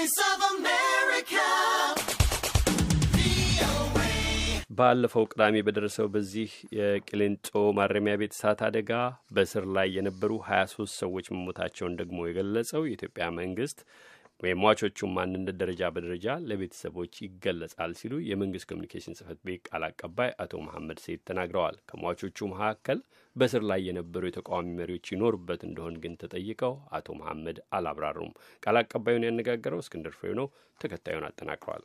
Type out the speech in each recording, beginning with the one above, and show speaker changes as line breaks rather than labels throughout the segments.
Voice of America.
ባለፈው ቅዳሜ በደረሰው በዚህ የቅሊንጦ ማረሚያ ቤት እሳት አደጋ በስር ላይ የነበሩ 23 ሰዎች መሞታቸውን ደግሞ የገለጸው የኢትዮጵያ መንግስት የሟቾቹን ማንነት ደረጃ በደረጃ ለቤተሰቦች ይገለጻል ሲሉ የመንግስት ኮሚኒኬሽን ጽህፈት ቤት ቃል አቀባይ አቶ መሐመድ ሰይድ ተናግረዋል። ከሟቾቹ መካከል በስር ላይ የነበሩ የተቃዋሚ መሪዎች ይኖሩበት እንደሆን ግን ተጠይቀው አቶ መሐመድ አላብራሩም። ቃል አቀባዩን ያነጋገረው እስክንድር ፍሬው ነው። ተከታዩን አጠናቅረዋል።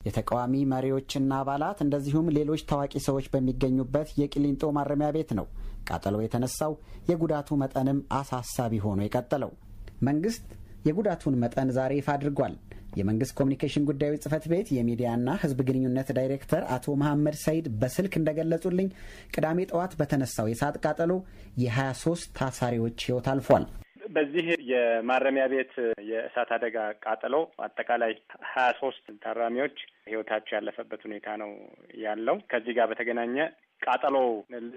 የተቃዋሚ መሪዎችና አባላት እንደዚሁም ሌሎች ታዋቂ ሰዎች በሚገኙበት የቅሊንጦ ማረሚያ ቤት ነው ቃጠሎ የተነሳው። የጉዳቱ መጠንም አሳሳቢ ሆኖ የቀጠለው መንግስት የጉዳቱን መጠን ዛሬ ይፋ አድርጓል። የመንግስት ኮሚኒኬሽን ጉዳዮች ጽህፈት ቤት የሚዲያና ህዝብ ግንኙነት ዳይሬክተር አቶ መሐመድ ሰይድ በስልክ እንደገለጹልኝ ቅዳሜ ጠዋት በተነሳው የእሳት ቃጠሎ የ23 ታሳሪዎች ህይወት አልፏል።
በዚህ የማረሚያ ቤት የእሳት አደጋ ቃጠሎ አጠቃላይ 23 ታራሚዎች ህይወታቸው ያለፈበት ሁኔታ ነው ያለው። ከዚህ ጋር በተገናኘ ቃጠሎ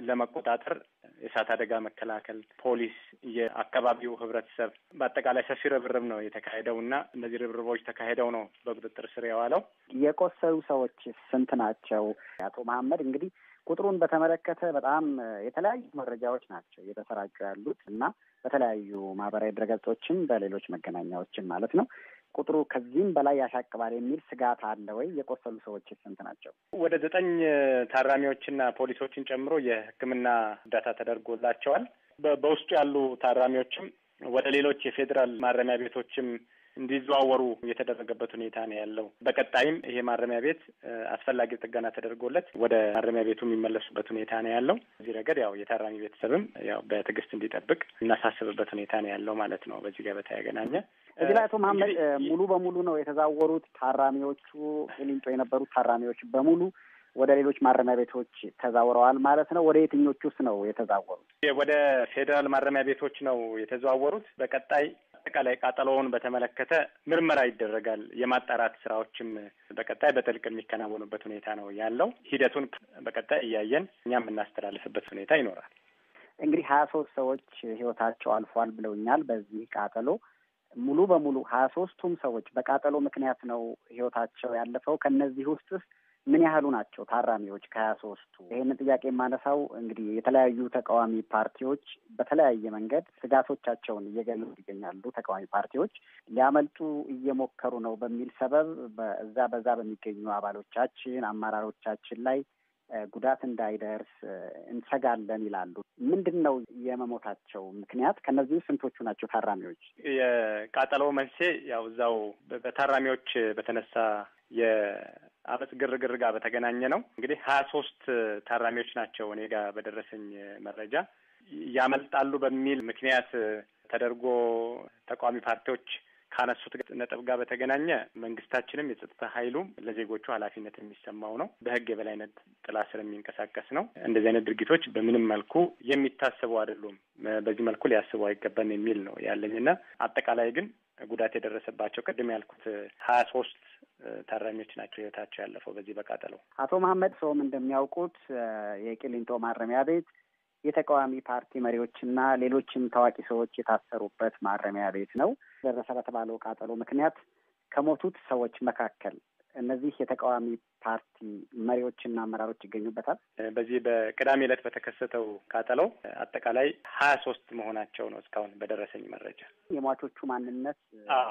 ለመቆጣጠር የእሳት አደጋ መከላከል ፖሊስ፣ የአካባቢው ህብረተሰብ በአጠቃላይ ሰፊ ርብርብ ነው የተካሄደው እና እነዚህ ርብርቦች ተካሄደው ነው በቁጥጥር ስር የዋለው።
የቆሰሉ ሰዎች ስንት ናቸው? አቶ መሐመድ እንግዲህ ቁጥሩን በተመለከተ በጣም የተለያዩ መረጃዎች ናቸው እየተሰራጩ ያሉት እና በተለያዩ ማህበራዊ ድረገጾችም በሌሎች መገናኛዎችም ማለት ነው። ቁጥሩ ከዚህም በላይ ያሻቅባል የሚል ስጋት አለ ወይ? የቆሰሉ ሰዎች ስንት ናቸው?
ወደ 9 ታራሚዎችና ፖሊሶችን ጨምሮ የሕክምና እርዳታ ተደርጎላቸዋል። በውስጡ ያሉ ታራሚዎችም ወደ ሌሎች የፌዴራል ማረሚያ ቤቶችም እንዲዘዋወሩ የተደረገበት ሁኔታ ነው ያለው። በቀጣይም ይሄ ማረሚያ ቤት አስፈላጊ ጥገና ተደርጎለት ወደ ማረሚያ ቤቱ የሚመለሱበት ሁኔታ ነው ያለው። እዚህ ረገድ ያው የታራሚ ቤተሰብም ያው በትዕግስት እንዲጠብቅ እናሳስብበት ሁኔታ ነው ያለው ማለት ነው። በዚህ ጋር በተገናኘ
እዚህ ላይ አቶ መሐመድ ሙሉ በሙሉ ነው የተዛወሩት ታራሚዎቹ ቅሊንጦ የነበሩት ታራሚዎች በሙሉ ወደ ሌሎች ማረሚያ ቤቶች ተዛውረዋል ማለት ነው? ወደ የትኞቹስ ነው የተዛወሩት?
ወደ ፌዴራል ማረሚያ ቤቶች ነው የተዛወሩት። በቀጣይ አጠቃላይ ቃጠሎውን በተመለከተ ምርመራ ይደረጋል። የማጣራት ስራዎችም በቀጣይ በጥልቅ የሚከናወኑበት ሁኔታ ነው ያለው። ሂደቱን በቀጣይ እያየን እኛም የምናስተላልፍበት ሁኔታ ይኖራል።
እንግዲህ 23 ሰዎች ህይወታቸው አልፏል ብለውኛል። በዚህ ቃጠሎ ሙሉ በሙሉ 23ቱም ሰዎች በቃጠሎ ምክንያት ነው ህይወታቸው ያለፈው። ከነዚህ ውስጥስ ምን ያህሉ ናቸው ታራሚዎች ከ23ቱ? ይህንን ጥያቄ የማነሳው እንግዲህ የተለያዩ ተቃዋሚ ፓርቲዎች በተለያየ መንገድ ስጋቶቻቸውን እየገለጹ ይገኛሉ። ተቃዋሚ ፓርቲዎች ሊያመልጡ እየሞከሩ ነው በሚል ሰበብ በዛ በሚገኙ አባሎቻችን፣ አመራሮቻችን ላይ ጉዳት እንዳይደርስ እንሰጋለን ይላሉ። ምንድን ነው የመሞታቸው ምክንያት? ከነዚህ ስንቶቹ ናቸው ታራሚዎች?
የቃጠሎው መንስኤ ያው እዛው በታራሚዎች በተነሳ የአመፅ ግርግር ጋር በተገናኘ ነው። እንግዲህ 23 ታራሚዎች ናቸው እኔ ጋር በደረሰኝ መረጃ ያመልጣሉ በሚል ምክንያት ተደርጎ ተቃዋሚ ፓርቲዎች ካነሱት ነጥብ ጋር በተገናኘ መንግስታችንም የጸጥታ ኃይሉም ለዜጎቹ ኃላፊነት የሚሰማው ነው። በህግ የበላይነት ጥላ ስር የሚንቀሳቀስ ነው። እንደዚህ አይነት ድርጊቶች በምንም መልኩ የሚታሰቡ አይደሉም። በዚህ መልኩ ሊያስቡ አይገባም የሚል ነው ያለኝና አጠቃላይ ግን ጉዳት የደረሰባቸው ቅድም ያልኩት 23 ታራሚዎች ናቸው ህይወታቸው ያለፈው በዚህ በቃጠለው።
አቶ መሐመድ ሰውም እንደሚያውቁት የቅሊንጦ ማረሚያ ቤት የተቃዋሚ ፓርቲ መሪዎችና ሌሎችም ታዋቂ ሰዎች የታሰሩበት ማረሚያ ቤት ነው። ደረሰ በተባለው ቃጠሎ ምክንያት ከሞቱት ሰዎች መካከል እነዚህ የተቃዋሚ ፓርቲ መሪዎችና አመራሮች ይገኙበታል።
በዚህ በቅዳሜ ዕለት በተከሰተው ቃጠሎ አጠቃላይ 23 መሆናቸው ነው እስካሁን በደረሰኝ መረጃ።
የሟቾቹ ማንነት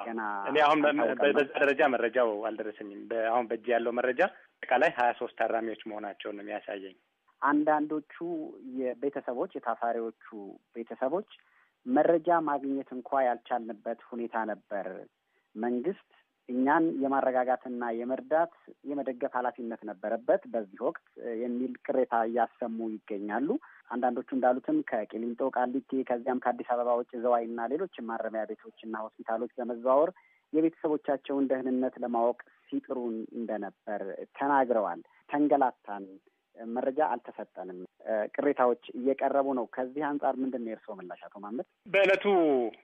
ገና
እኔ አሁን በዛ ደረጃ መረጃው አልደረሰኝም። አሁን በእጅ ያለው መረጃ አጠቃላይ 23 ታራሚዎች መሆናቸውን ነው የሚያሳየኝ።
አንዳንዶቹ የቤተሰቦች የታሳሪዎቹ ቤተሰቦች መረጃ ማግኘት እንኳ ያልቻልንበት ሁኔታ ነበር። መንግስት እኛን የማረጋጋትና የመርዳት የመደገፍ ኃላፊነት ነበረበት በዚህ ወቅት የሚል ቅሬታ እያሰሙ ይገኛሉ። አንዳንዶቹ እንዳሉትም ከቂሊንጦ፣ ቃሊቲ ከዚያም ከአዲስ አበባ ውጭ ዘዋይና ሌሎችም ማረሚያ ቤቶችና ሆስፒታሎች በመዘዋወር የቤተሰቦቻቸውን ደህንነት ለማወቅ ሲጥሩ እንደነበር ተናግረዋል። ተንገላታን፣ መረጃ አልተሰጠንም፣ ቅሬታዎች እየቀረቡ ነው። ከዚህ አንጻር ምንድን ነው የእርስዎ ምላሽ አቶ መሐመድ?
በዕለቱ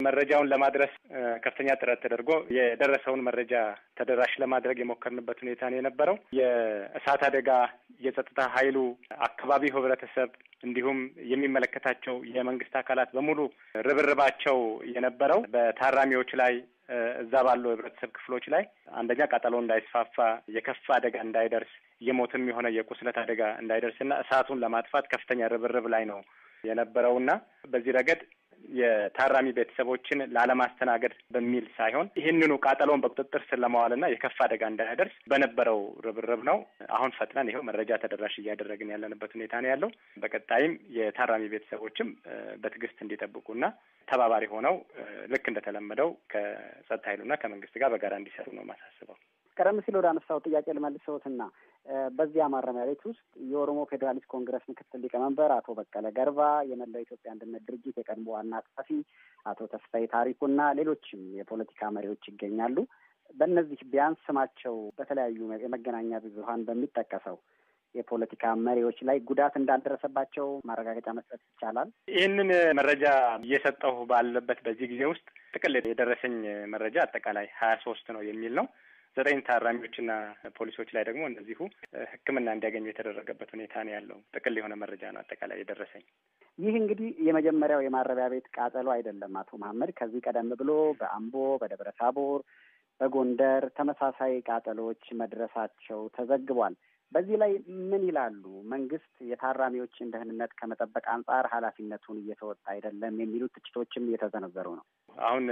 መረጃውን ለማድረስ ከፍተኛ ጥረት ተደርጎ የደረሰውን መረጃ ተደራሽ ለማድረግ የሞከርንበት ሁኔታ ነው የነበረው። የእሳት አደጋ የጸጥታ ኃይሉ፣ አካባቢው ህብረተሰብ እንዲሁም የሚመለከታቸው የመንግስት አካላት በሙሉ ርብርባቸው የነበረው በታራሚዎች ላይ እዛ ባሉ ህብረተሰብ ክፍሎች ላይ አንደኛ ቃጠሎ እንዳይስፋፋ፣ የከፋ አደጋ እንዳይደርስ፣ የሞትም የሆነ የቁስለት አደጋ እንዳይደርስና እሳቱን ለማጥፋት ከፍተኛ ርብርብ ላይ ነው የነበረውና በዚህ ረገድ የታራሚ ቤተሰቦችን ላለማስተናገድ በሚል ሳይሆን ይህንኑ ቃጠሎውን በቁጥጥር ስር ለማዋልና የከፋ አደጋ እንዳያደርስ በነበረው ርብርብ ነው። አሁን ፈጥነን ይኸው መረጃ ተደራሽ እያደረግን ያለንበት ሁኔታ ነው ያለው። በቀጣይም የታራሚ ቤተሰቦችም በትዕግስት እንዲጠብቁና ተባባሪ ሆነው ልክ እንደተለመደው ከጸጥታ ኃይሉና ከመንግስት ጋር በጋራ እንዲሰሩ ነው ማሳስበው።
ቀደም ሲል ወደ አነሳው ጥያቄ ልመልሰዎትና በዚያ ማረሚያ ቤት ውስጥ የኦሮሞ ፌዴራሊስት ኮንግረስ ምክትል ሊቀመንበር አቶ በቀለ ገርባ፣ የመላው ኢትዮጵያ አንድነት ድርጅት የቀድሞ ዋና ጸሐፊ አቶ ተስፋዬ ታሪኩና ሌሎችም የፖለቲካ መሪዎች ይገኛሉ። በእነዚህ ቢያንስ ስማቸው በተለያዩ የመገናኛ ብዙኃን በሚጠቀሰው የፖለቲካ መሪዎች ላይ ጉዳት እንዳልደረሰባቸው ማረጋገጫ መስጠት ይቻላል?
ይህንን መረጃ እየሰጠሁ ባለበት በዚህ ጊዜ ውስጥ ጥቅል የደረሰኝ መረጃ አጠቃላይ 23 ነው የሚል ነው። 9 ታራሚዎችና ፖሊሶች ላይ ደግሞ እንደዚሁ ሕክምና እንዲያገኙ የተደረገበት ሁኔታ ነው ያለው። ጥቅል የሆነ መረጃ ነው አጠቃላይ የደረሰኝ።
ይህ እንግዲህ የመጀመሪያው የማረሚያ ቤት ቃጠሎ አይደለም አቶ መሀመድ። ከዚህ ቀደም ብሎ በአምቦ፣ በደብረ ታቦር፣ በጎንደር ተመሳሳይ ቃጠሎዎች መድረሳቸው ተዘግቧል። በዚህ ላይ ምን ይላሉ? መንግስት የታራሚዎችን ደህንነት ከመጠበቅ አንጻር ኃላፊነቱን እየተወጣ አይደለም የሚሉ ትችቶችም እየተዘነዘሩ ነው።
አሁን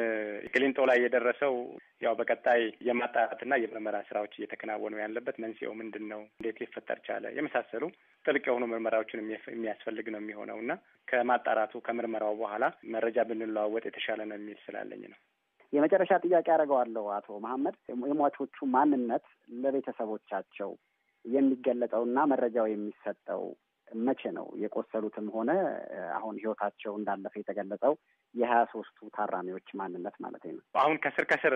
ቅሊንጦ ላይ የደረሰው ያው በቀጣይ የማጣራትና የምርመራ ስራዎች እየተከናወኑ ያለበት መንስኤው ምንድን ነው፣ እንዴት ሊፈጠር ቻለ፣ የመሳሰሉ ጥልቅ የሆኑ ምርመራዎችን የሚያስፈልግ ነው የሚሆነው እና ከማጣራቱ ከምርመራው በኋላ መረጃ ብንለዋወጥ የተሻለ ነው የሚል ስላለኝ ነው።
የመጨረሻ ጥያቄ አደርገዋለሁ አቶ መሀመድ። የሟቾቹ ማንነት ለቤተሰቦቻቸው የሚገለጸውና መረጃው የሚሰጠው መቼ ነው? የቆሰሉትም ሆነ አሁን ህይወታቸው እንዳለፈ የተገለጸው የ23ቱ ታራሚዎች ማንነት ማለት ነው።
አሁን ከስር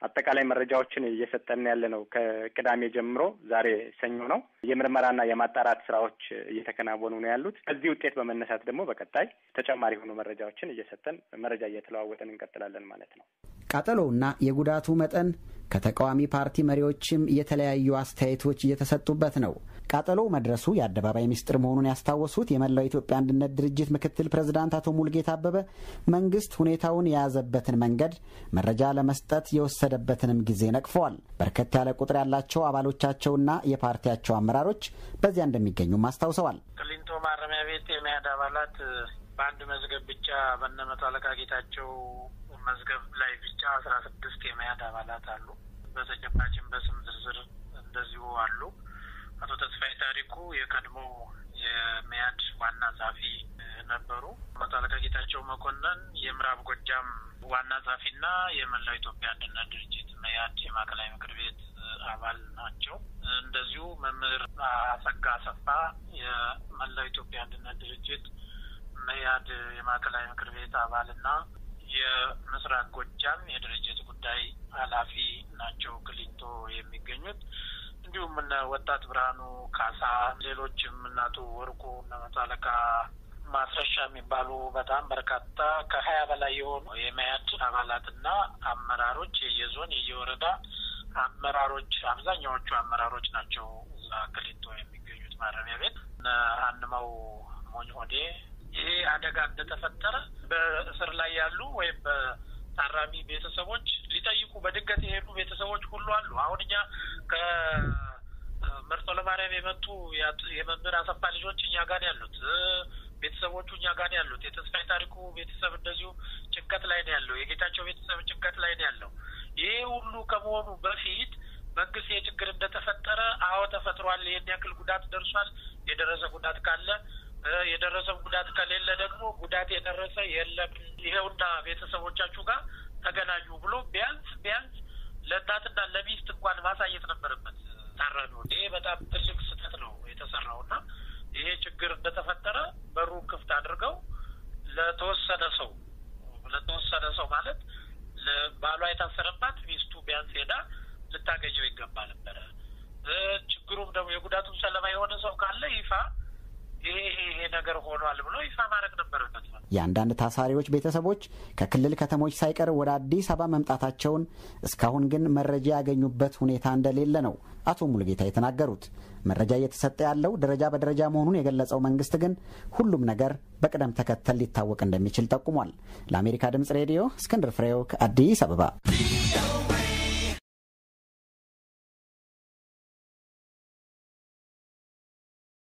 አጠቃላይ መረጃዎችን እየሰጠን ያለ ነው። ከቅዳሜ ጀምሮ ዛሬ ሰኞ ነው። የምርመራና የማጣራት ስራዎች እየተከናወኑ ነው ያሉት። ከዚህ ውጤት በመነሳት ደግሞ በቀጣይ ተጨማሪ የሆኑ መረጃዎችን እየሰጠን መረጃ እየተለዋወጠን እንቀጥላለን ማለት ነው።
ቃጠሎውና የጉዳቱ መጠን ከተቃዋሚ ፓርቲ መሪዎችም የተለያዩ አስተያየቶች እየተሰጡበት ነው። ቃጠሎው መድረሱ የአደባባይ ምስጢር መሆኑን ያስታወሱት የመላው ኢትዮጵያ አንድነት ድርጅት ምክትል ፕሬዝዳንት አቶ ሙልጌታ አበበ መንግስት ሁኔታውን የያዘበትን መንገድ፣ መረጃ ለመስጠት የወሰደበትንም ጊዜ ነቅፈዋል። በርከት ያለ ቁጥር ያላቸው አባሎቻቸውና የፓርቲያቸው አመራሮች በዚያ እንደሚገኙም አስታውሰዋል።
ቅሊንጦ ማረሚያ ቤት የመያድ አባላት በአንድ መዝገብ ብቻ በነመቶ አለቃ ጌታቸው መዝገብ ላይ ብቻ 16 የመያድ አባላት አሉ። በተጨባጭም በስም ዝርዝር እንደዚሁ አሉ። አቶ ተስፋዬ ታሪኩ የቀድሞ የመያድ ዋና ጸሐፊ ነበሩ። መቶ አለቃ ጌታቸው መኮንን የምዕራብ ጎጃም ዋና ጸሐፊና የመላው ኢትዮጵያ አንድነት ድርጅት መያድ የማዕከላዊ ምክር ቤት አባል ናቸው። እንደዚሁ መምህር አሰጋ አሰፋ የመላው ኢትዮጵያ አንድነት ድርጅት መያድ የማዕከላዊ ምክር ቤት አባልና የምስራቅ ጎጃም የድርጅት ጉዳይ ኃላፊ ናቸው ቅሊንጦ የሚገኙት። እንዲሁም እነ ወጣት ብርሃኑ ካሳ፣ ሌሎችም እናቱ ወርቁ፣ እነ መቶ አለቃ ማስረሻ የሚባሉ በጣም በርካታ ከ20 በላይ የሆኑ የመያድ አባላትና አመራሮች፣ የየዞን የየወረዳ አመራሮች፣ አብዛኛዎቹ አመራሮች ናቸው እዛ ቅሊንጦ የሚገኙት ማረሚያ ቤት። እነ አንማው ሞኝ ሆዴ ይሄ አደጋ እንደተፈጠረ በእስር ላይ ያሉ ወይም በታራሚ ቤተሰቦች ሊጠይቁ በድንገት የሄዱ ቤተሰቦች ሁሉ አሉ። አሁን እኛ ከመርጦ ለማርያም የመጡ የመምህር አሰፋ ልጆች እኛ ጋር ያሉት፣ ቤተሰቦቹ እኛ ጋር ያሉት፣ የተስፋዬ ታሪኩ ቤተሰብ እንደዚሁ ጭንቀት ላይ ነው ያለው፣ የጌታቸው ቤተሰብ ጭንቀት ላይ ነው ያለው። ይሄ ሁሉ ከመሆኑ በፊት መንግስት የችግር እንደተፈጠረ አዎ ተፈጥሯል፣ ይሄን ያክል ጉዳት ደርሷል፣ የደረሰ ጉዳት ካለ የደረሰው ጉዳት ከሌለ ደግሞ ጉዳት የደረሰ የለም፣ ይሄውና ቤተሰቦቻችሁ ጋር ተገናኙ ብሎ ቢያንስ ለእናትና ለሚስት እንኳን ማሳየት ነበረበት ታራሚው። ይሄ በጣም ትልቅ ስህተት ነው የተሰራውና ይሄ ችግር እንደተፈጠረ በሩ ክፍት አድርገው ለተወሰነ ሰው ማለት ባሏ የታሰረባት ሚስቱ ቢያንስ ሄዳ ልታገኘው ይገባ ነበረ። ችግሩም ደግሞ የጉዳቱም ሰለባ የሆነ ሰው ካለ ይፋ ይሄ ነገር ሆኗል ብሎ ይፋ ማድረግ ነበረበት።
የአንዳንድ ታሳሪዎች ቤተሰቦች ከክልል ከተሞች ሳይቀር ወደ አዲስ አበባ መምጣታቸውን እስካሁን ግን መረጃ ያገኙበት ሁኔታ እንደሌለ ነው አቶ ሙሉጌታ የተናገሩት። መረጃ እየተሰጠ ያለው ደረጃ በደረጃ መሆኑን የገለጸው መንግስት ግን ሁሉም ነገር በቅደም ተከተል ሊታወቅ እንደሚችል ጠቁሟል። ለአሜሪካ ድምጽ ሬዲዮ እስክንድር ፍሬው ከአዲስ አበባ